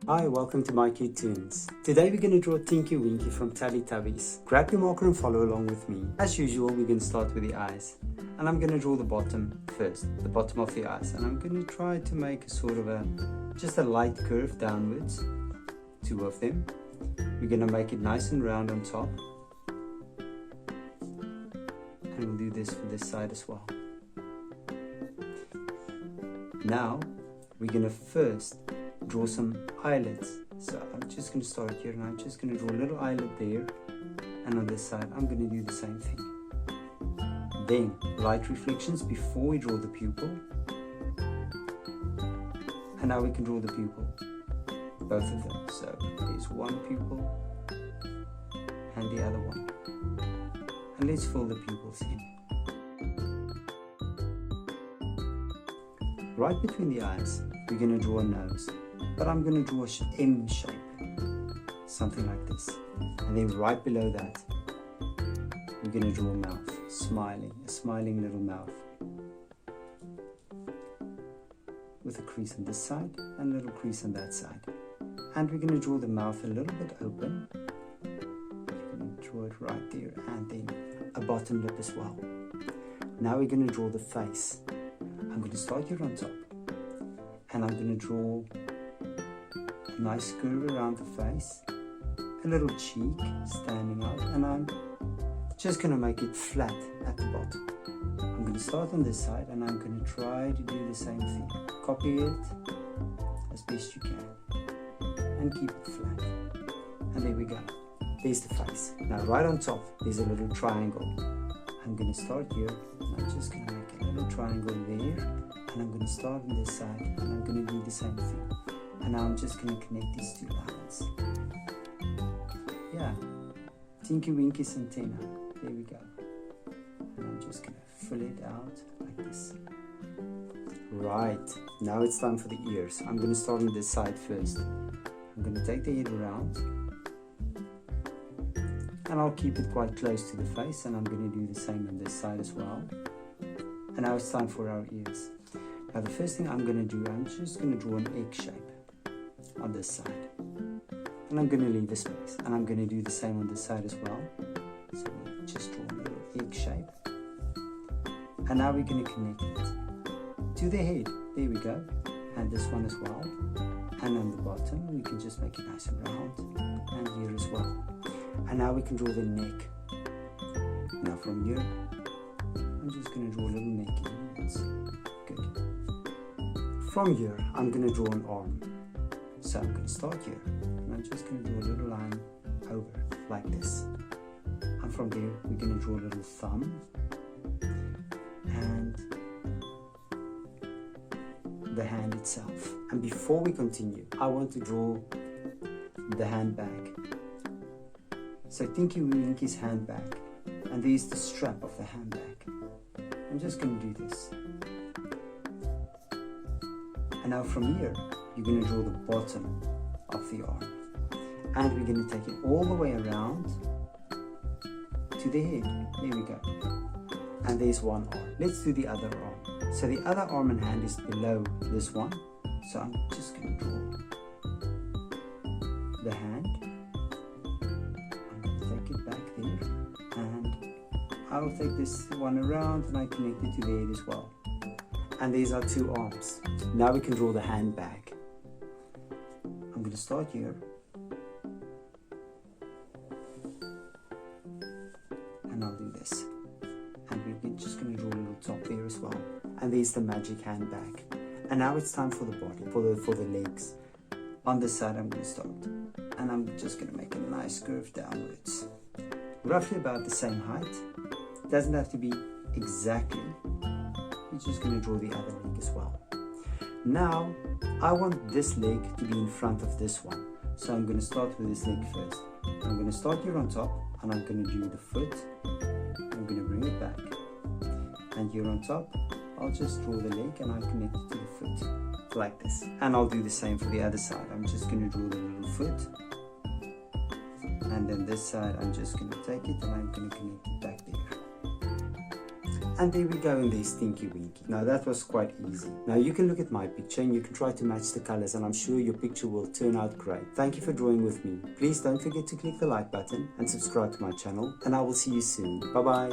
Hi, welcome to My Kid Tunes. Today we're going to draw Tinky Winky from Teletubbies. Grab your marker and follow along with me. As usual, we're going to start with the eyes. And I'm going to draw the bottom first, the bottom of the eyes. And I'm going to try to make a sort of just a light curve downwards, two of them. We're going to make it nice and round on top. And we'll do this for this side as well. Now, we're going to first draw some eyelids. So I'm just going to start here and I'm just going to draw a little eyelid there, and on this side I'm going to do the same thing. Then light reflections before we draw the pupil, and now we can draw the pupil, both of them. So there's one pupil and the other one, and let's fill the pupils in. Right between the eyes we're going to draw a nose, but I'm going to draw an M shape, something like this. And then right below that, we're going to draw a mouth, smiling, a smiling little mouth. With a crease on this side and a little crease on that side. And we're going to draw the mouth a little bit open. We're going to draw it right there, and then a bottom lip as well. Now we're going to draw the face. I'm going to start here on top, and I'm going to draw a nice curve around the face, a little cheek standing out, and I'm just going to make it flat at the bottom. I'm going to start on this side, and I'm going to try to do the same thing. Copy it as best you can and keep it flat. And there we go. There's the face. Now right on top there's a little triangle. I'm going to start here, and I'm just going to make a little triangle there, and I'm going to start on this side, and I'm going to do the same thing. And now I'm just going to connect these two lines. Yeah, Tinky Winky's antenna. There we go. And I'm just going to fill it out like this. Right, now it's time for the ears. I'm going to start on this side first. I'm going to take the head around, and I'll keep it quite close to the face, and I'm going to do the same on this side as well. And now it's time for our ears. Now the first thing I'm going to do, I'm just going to draw an egg shape on this side, and I'm going to leave a space, and I'm going to do the same on this side as well. So we'll just draw a little egg shape, and now we're going to connect it to the head. There we go, and this one as well. And on the bottom we can just make it nice and round, and here as well. And now we can draw the neck. Now from here I'm just going to draw a little neck in. That's good. From here I'm going to draw an arm. So I'm going to start here, and I'm just going to draw a little line over like this. And from there we're going to draw a little thumb and the hand itself. And before we continue, I want to draw the handbag. So Tinky Winky's handbag, and there's the strap of the handbag. I'm just going to do this. And now from here you're going to draw the bottom of the arm, and we're going to take it all the way around to the head. There we go. And there's one arm. Let's do the other arm. So the other arm and hand is below this one, so I'm just going to draw the hand. I'm going to take it back there, and I'll take this one around, and I connect it to the head as well. And these are two arms. Now we can draw the handbag. I'm going to start here, and I'll do this, and we're just going to draw a little top there as well. And there's the magic handbag. And now it's time for the body, for the legs. On this side I'm going to start, and I'm just going to make a nice curve downwards, roughly about the same height. It doesn't have to be exactly. We're just going to draw the other leg as well. Now I want this leg to be in front of this one, so I'm going to start with this leg first. I'm going to start here on top, and I'm going to do the foot. I'm going to bring it back, and here on top I'll just draw the leg, and I'll connect it to the foot like this. And I'll do the same for the other side. I'm just going to draw the little foot, and then this side I'm just going to take it, and I'm going to connect it back there. And there we go in there, Stinky Winky. Now that was quite easy. Now you can look at my picture and you can try to match the colors, and I'm sure your picture will turn out great. Thank you for drawing with me. Please don't forget to click the like button and subscribe to my channel, and I will see you soon. Bye bye.